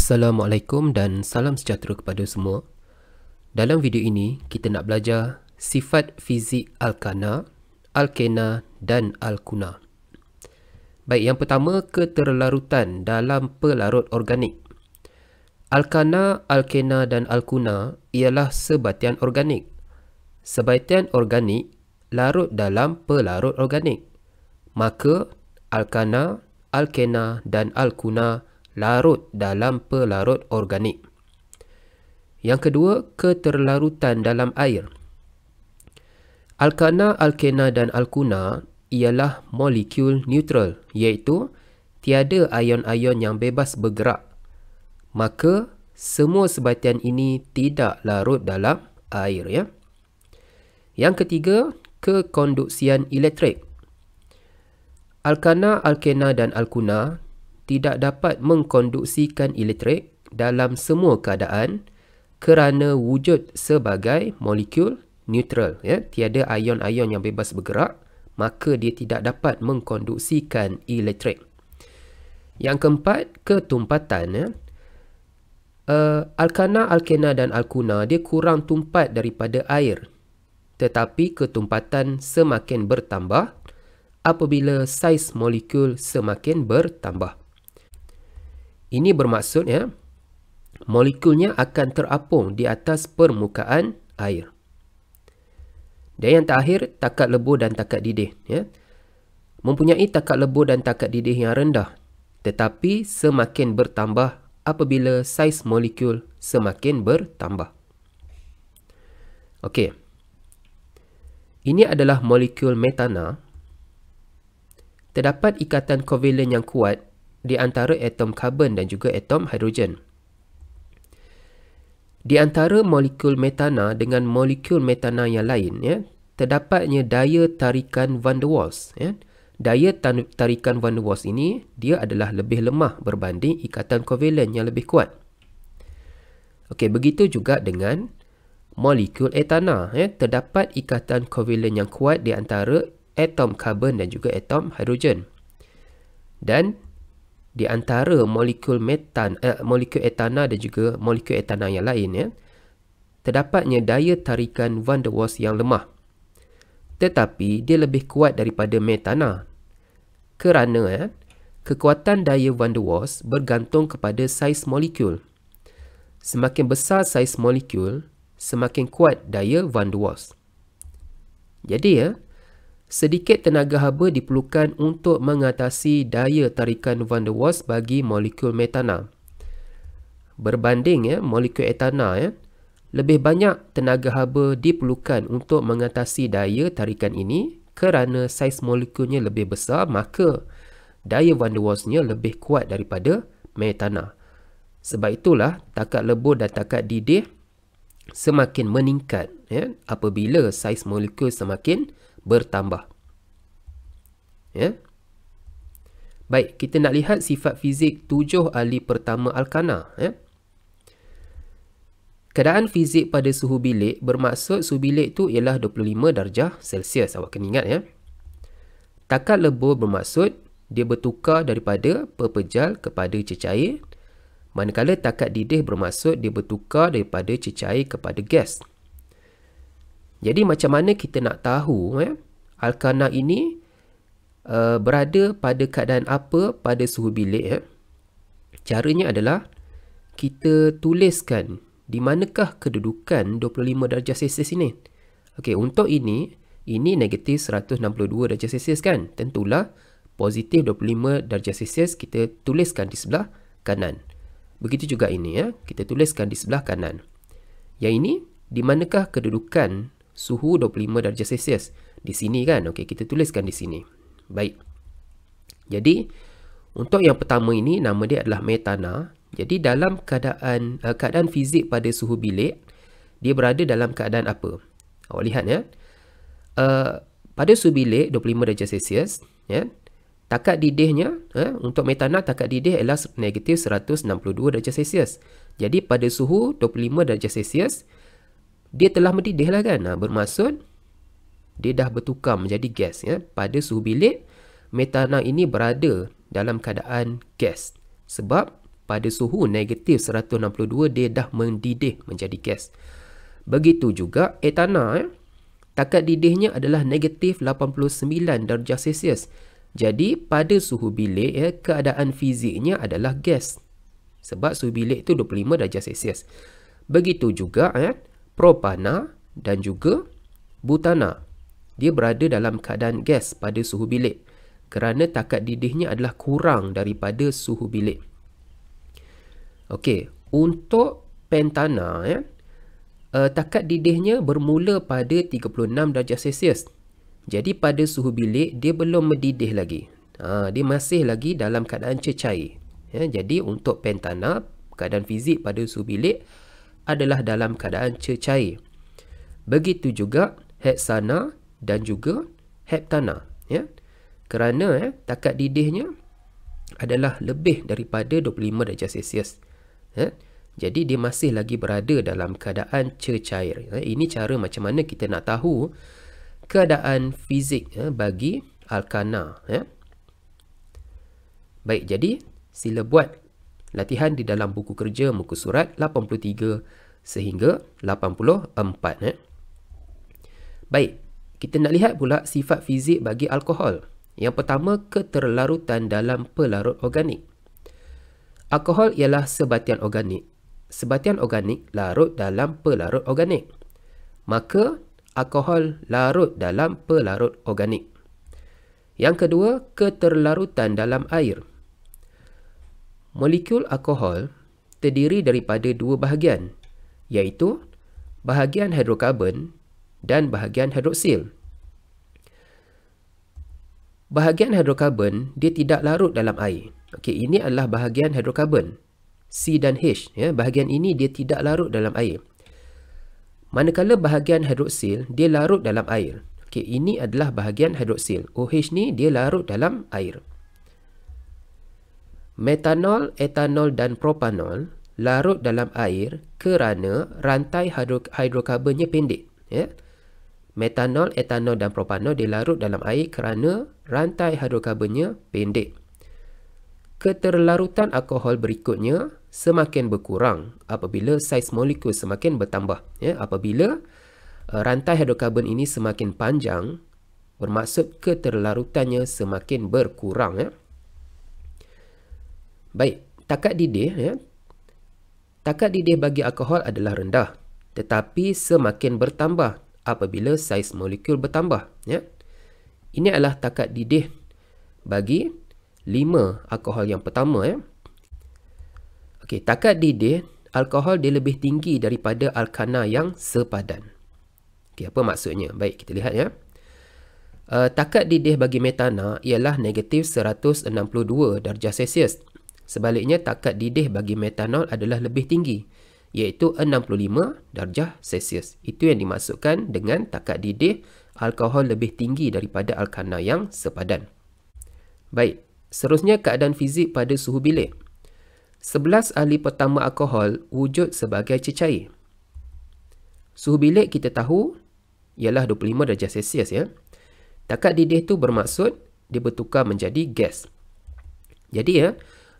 Assalamualaikum dan salam sejahtera kepada semua. Dalam video ini, kita nak belajar sifat fizik alkana, alkena dan alkuna. Baik, yang pertama, keterlarutan dalam pelarut organik. Alkana, alkena dan alkuna ialah sebatian organik. Sebatian organik larut dalam pelarut organik. Maka, alkana, alkena dan alkuna larut dalam pelarut organik. Yang kedua, keterlarutan dalam air. Alkana, alkena dan alkuna ialah molekul neutral, iaitu tiada ion-ion yang bebas bergerak. Maka, semua sebatian ini tidak larut dalam air. Ya. Yang ketiga, kekonduksian elektrik. Alkana, alkena dan alkuna tidak dapat mengkonduksikan elektrik dalam semua keadaan kerana wujud sebagai molekul neutral. Ya. Tiada ion-ion yang bebas bergerak, maka dia tidak dapat mengkonduksikan elektrik. Yang keempat, ketumpatan. Ya. Alkana, alkena dan alkuna dia kurang tumpat daripada air, tetapi ketumpatan semakin bertambah apabila saiz molekul semakin bertambah. Ini bermaksud molekulnya akan terapung di atas permukaan air. Dan yang terakhir, takat lebur dan takat didih. Mempunyai takat lebur dan takat didih yang rendah, tetapi semakin bertambah apabila saiz molekul semakin bertambah. Okey. Ini adalah molekul metana. Terdapat ikatan kovalen yang kuat di antara atom karbon dan juga atom hidrogen. Di antara molekul metana dengan molekul metana yang lain, terdapatnya daya tarikan van der Waals. Daya tarikan van der Waals ini dia adalah lebih lemah berbanding ikatan kovalen yang lebih kuat. Okey, begitu juga dengan molekul etana. Terdapat ikatan kovalen yang kuat di antara atom karbon dan juga atom hidrogen. Dan di antara molekul molekul etana dan juga molekul etana yang lain, terdapatnya daya tarikan van der Waals yang lemah. Tetapi dia lebih kuat daripada metana. Kerana kekuatan daya van der Waals bergantung kepada saiz molekul. Semakin besar saiz molekul, semakin kuat daya van der Waals. Jadi sedikit tenaga haba diperlukan untuk mengatasi daya tarikan van der Waals bagi molekul metana. Berbanding molekul etana, lebih banyak tenaga haba diperlukan untuk mengatasi daya tarikan ini kerana saiz molekulnya lebih besar, maka daya van der Waals-nya lebih kuat daripada metana. Sebab itulah takat lebur dan takat didih semakin meningkat apabila saiz molekul semakin bertambah. Baik, kita nak lihat sifat fizik 7 ahli pertama alkana. Keadaan fizik pada suhu bilik bermaksud suhu bilik tu ialah 25 darjah Celsius. Awak kena ingat. Takat lebur bermaksud dia bertukar daripada pepejal kepada cecair, manakala takat didih bermaksud dia bertukar daripada cecair kepada gas. Jadi macam mana kita nak tahu alkana ini berada pada keadaan apa pada suhu bilik? Caranya adalah kita tuliskan di manakah kedudukan 25 darjah Celsius ini. Okey, untuk ini negatif 162 darjah Celsius kan? Tentulah positif 25 darjah Celsius kita tuliskan di sebelah kanan. Begitu juga ini kita tuliskan di sebelah kanan. Yang ini di manakah kedudukan suhu 25 darjah Celsius? Di sini kan? Okey, kita tuliskan di sini. Baik. Jadi, untuk yang pertama ini nama dia adalah metana. Jadi, dalam keadaan fizik pada suhu bilik, dia berada dalam keadaan apa? Awak lihat pada suhu bilik 25 darjah Celsius, takat didihnya untuk metana takat didih ialah negatif 162 darjah Celsius. Jadi, pada suhu 25 darjah Celsius, dia telah mendidih lah kan. Bermaksud dia dah bertukar menjadi gas. Pada suhu bilik, metana ini berada dalam keadaan gas. Sebab pada suhu negatif 162 dia dah mendidih menjadi gas. Begitu juga etana. Takat didihnya adalah negatif 89 darjah Celsius. Jadi pada suhu bilik keadaan fiziknya adalah gas. Sebab suhu bilik itu 25 darjah Celsius. Begitu juga propana dan juga butana. Dia berada dalam keadaan gas pada suhu bilik kerana takat didihnya adalah kurang daripada suhu bilik. Okey, untuk pentana takat didihnya bermula pada 36 darjah Celsius. Jadi pada suhu bilik dia belum mendidih lagi. Dia masih lagi dalam keadaan cecair. Jadi untuk pentana, keadaan fizik pada suhu bilik adalah dalam keadaan cecair. Begitu juga hexana dan juga heptana. Kerana takat didihnya adalah lebih daripada 25 darjah Celsius. Jadi dia masih lagi berada dalam keadaan cecair. Ini cara macam mana kita nak tahu keadaan fizik bagi alkana. Baik, jadi sila buat latihan di dalam buku kerja muka surat 83 sehingga 84. Baik, kita nak lihat pula sifat fizik bagi alkohol. Yang pertama, keterlarutan dalam pelarut organik. Alkohol ialah sebatian organik. Sebatian organik larut dalam pelarut organik. Maka, alkohol larut dalam pelarut organik. Yang kedua, keterlarutan dalam air. Molekul alkohol terdiri daripada dua bahagian, iaitu bahagian hidrokarbon dan bahagian hidroksil. Bahagian hidrokarbon dia tidak larut dalam air. Okey, ini adalah bahagian hidrokarbon C dan H. Bahagian ini dia tidak larut dalam air. Manakala bahagian hidroksil dia larut dalam air. Okey, ini adalah bahagian hidroksil. OH ni dia larut dalam air. Metanol, etanol dan propanol larut dalam air kerana rantai hidrokarbonnya pendek. Metanol, etanol dan propanol dia larut dalam air kerana rantai hidrokarbonnya pendek. Keterlarutan alkohol berikutnya semakin berkurang apabila saiz molekul semakin bertambah. Apabila rantai hidrokarbon ini semakin panjang, bermaksud keterlarutannya semakin berkurang. Baik, takat didih. Takat didih bagi alkohol adalah rendah, tetapi semakin bertambah apabila saiz molekul bertambah. Ini adalah takat didih bagi 5 alkohol yang pertama. Okey, takat didih alkohol dia lebih tinggi daripada alkana yang sepadan. Okey, apa maksudnya? Baik, kita lihat takat didih bagi metana ialah negatif 162 darjah Celsius. Sebaliknya, takat didih bagi metanol adalah lebih tinggi, iaitu 65 darjah Celsius. Itu yang dimaksudkan dengan takat didih alkohol lebih tinggi daripada alkana yang sepadan. Baik, seterusnya keadaan fizik pada suhu bilik. 11 ahli pertama alkohol wujud sebagai cecair. Suhu bilik kita tahu ialah 25 darjah Celsius. Takat didih tu bermaksud dia bertukar menjadi gas. Jadi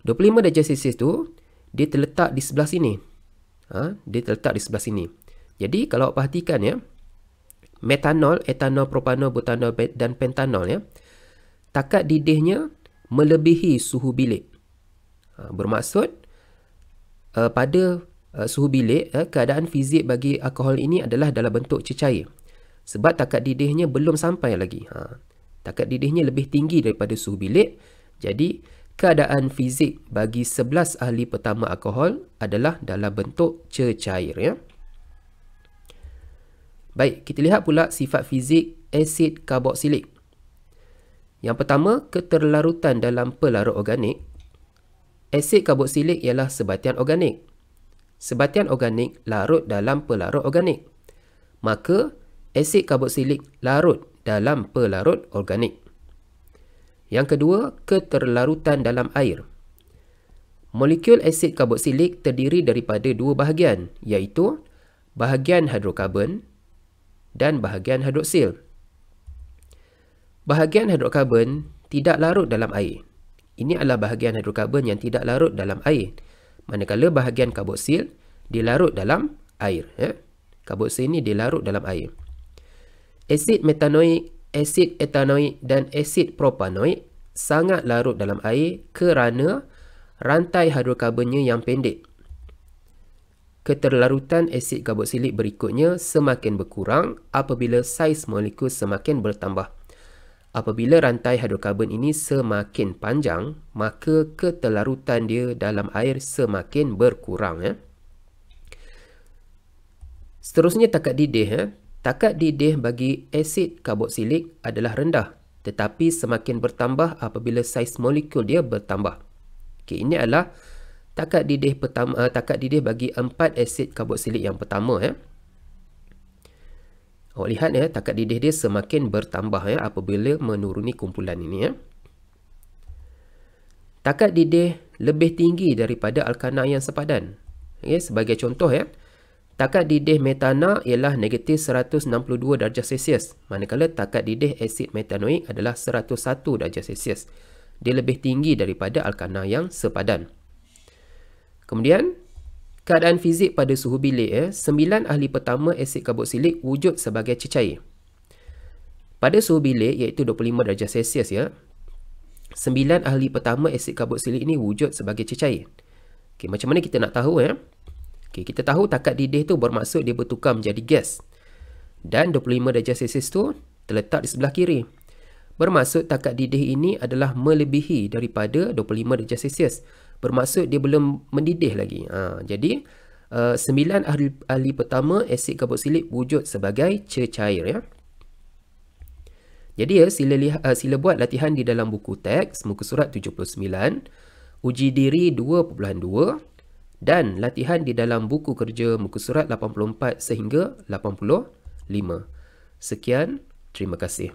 25 darjah Celsius tu dia terletak di sebelah sini. Dia terletak di sebelah sini. Jadi kalau perhatikan metanol, etanol, propanol, butanol dan pentanol takat didihnya melebihi suhu bilik. Bermaksud pada suhu bilik keadaan fizik bagi alkohol ini adalah dalam bentuk cecair. Sebab takat didihnya belum sampai lagi. Takat didihnya lebih tinggi daripada suhu bilik. Jadi keadaan fizik bagi 11 ahli pertama alkohol adalah dalam bentuk cecair. Baik, kita lihat pula sifat fizik asid karboksilik. Yang pertama, keterlarutan dalam pelarut organik. Asid karboksilik ialah sebatian organik. Sebatian organik larut dalam pelarut organik. Maka, asid karboksilik larut dalam pelarut organik. Yang kedua, keterlarutan dalam air. Molekul asid karboksilik terdiri daripada dua bahagian, iaitu bahagian hidrokarbon dan bahagian hidroksil. Bahagian hidrokarbon tidak larut dalam air. Ini adalah bahagian hidrokarbon yang tidak larut dalam air. Manakala bahagian karboksil dilarut dalam air. Karboksil ini dilarut dalam air. Asid metanoik, asid etanoik dan asid propanoik sangat larut dalam air kerana rantai hidrokarbonnya yang pendek. Keterlarutan asid karboksilik berikutnya semakin berkurang apabila saiz molekul semakin bertambah. Apabila rantai hidrokarbon ini semakin panjang, maka keterlarutan dia dalam air semakin berkurang. Seterusnya takat didih. Takat didih bagi asid karboksilik adalah rendah, tetapi semakin bertambah apabila saiz molekul dia bertambah. Okey, ini adalah takat didih pertama, takat didih bagi 4 asid karboksilik yang pertama. Awak lihat takat didih dia semakin bertambah apabila menuruni kumpulan ini. Takat didih lebih tinggi daripada alkana yang sepadan. Sebagai contoh takat didih metana ialah negatif 162 darjah Celsius, manakala takat didih asid metanoik adalah 101 darjah Celsius. Dia lebih tinggi daripada alkana yang sepadan. Kemudian, keadaan fizik pada suhu bilik. 9 ahli pertama asid karboksilik wujud sebagai cecair. Pada suhu bilik iaitu 25 darjah Celsius 9 ahli pertama asid karboksilik ini wujud sebagai cecair. Okey, macam mana kita nak tahu Okey, kita tahu takat didih tu bermaksud dia bertukar menjadi gas. Dan 25 darjah Celsius tu terletak di sebelah kiri. Bermaksud takat didih ini adalah melebihi daripada 25 darjah Celsius. Bermaksud dia belum mendidih lagi. Jadi 9 ahli pertama asid karboksilik wujud sebagai cecair. Jadi sila buat latihan di dalam buku teks muka surat 79, uji diri 2.2 dan latihan di dalam buku kerja muka surat 84 sehingga 85. Sekian, terima kasih.